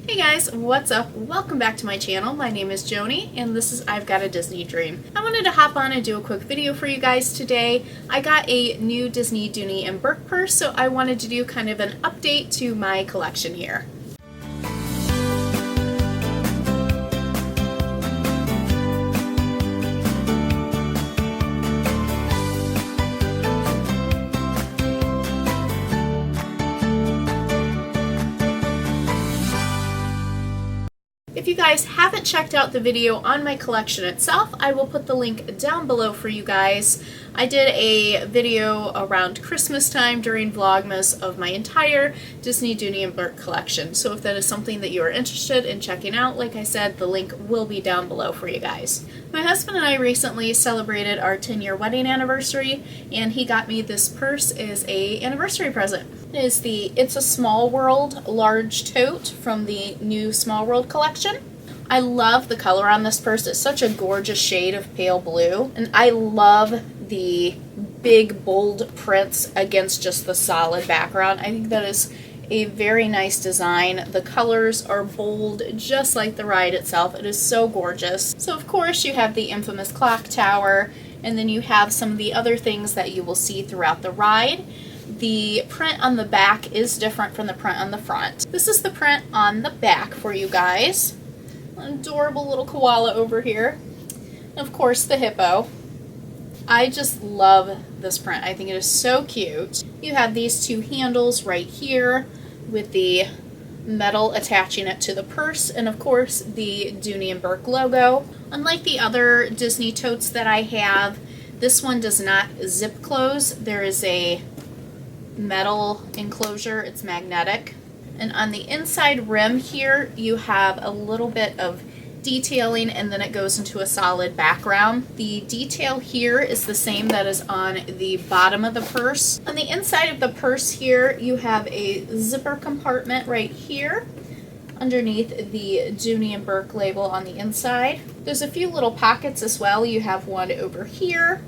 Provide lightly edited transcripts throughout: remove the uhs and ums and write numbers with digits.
Hey guys, what's up? Welcome back to my channel. My name is Joni and this is I've Got a Disney Dream. I wanted to hop on and do a quick video for you guys today. I got a new Disney Dooney Bourke purse, so I wanted to do kind of an update to my collection here. If you guys haven't checked out the video on my collection itself, I will put the link down below for you guys. I did a video around Christmas time during Vlogmas of my entire Disney Dooney Bourke collection. So if that is something that you are interested in checking out, like I said, the link will be down below for you guys. My husband and I recently celebrated our 10-year wedding anniversary, and he got me this purse as an anniversary present. It is the It's a Small World large tote from the new Small World collection. I love the color on this purse. It's such a gorgeous shade of pale blue, and I love the big bold prints against just the solid background. I think that is a very nice design. The colors are bold just like the ride itself. It is so gorgeous. So of course you have the infamous clock tower, and then you have some of the other things that you will see throughout the ride. The print on the back is different from the print on the front. This is the print on the back for you guys. An adorable little koala over here. And of course the hippo. I just love this print. I think it is so cute. You have these two handles right here with the metal attaching it to the purse, and of course the Dooney Bourke logo. Unlike the other Disney totes that I have, this one does not zip close. There is a metal enclosure. It's magnetic. And on the inside rim here you have a little bit of detailing, and then it goes into a solid background. The detail here is the same that is on the bottom of the purse. On the inside of the purse here you have a zipper compartment right here underneath the Dooney Bourke label on the inside. There's a few little pockets as well. You have one over here,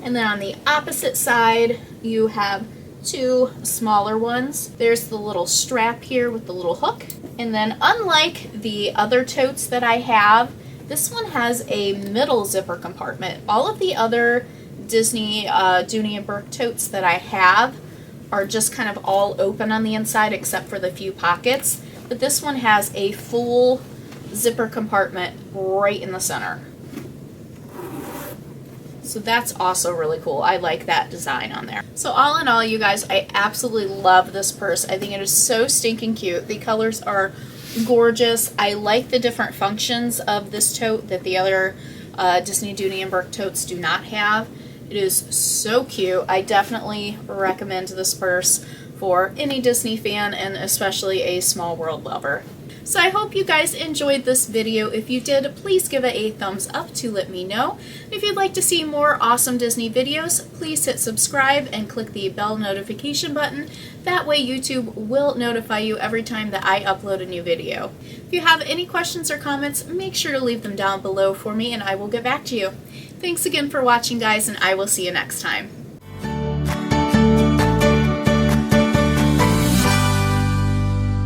and then on the opposite side you have two smaller ones. There's the little strap here with the little hook. And then unlike the other totes that I have, this one has a middle zipper compartment. All of the other Disney Dooney Bourke totes that I have are just kind of all open on the inside except for the few pockets. But this one has a full zipper compartment right in the center. So that's also really cool. I like that design on there. So all in all, you guys, I absolutely love this purse. I think it is so stinking cute. The colors are gorgeous. I like the different functions of this tote that the other Disney Dooney Bourke totes do not have. It is so cute. I definitely recommend this purse for any Disney fan, and especially a Small World lover. So I hope you guys enjoyed this video. If you did, please give it a thumbs up to let me know. If you'd like to see more awesome Disney videos, please hit subscribe and click the bell notification button. That way YouTube will notify you every time that I upload a new video. If you have any questions or comments, make sure to leave them down below for me and I will get back to you. Thanks again for watching, guys, and I will see you next time.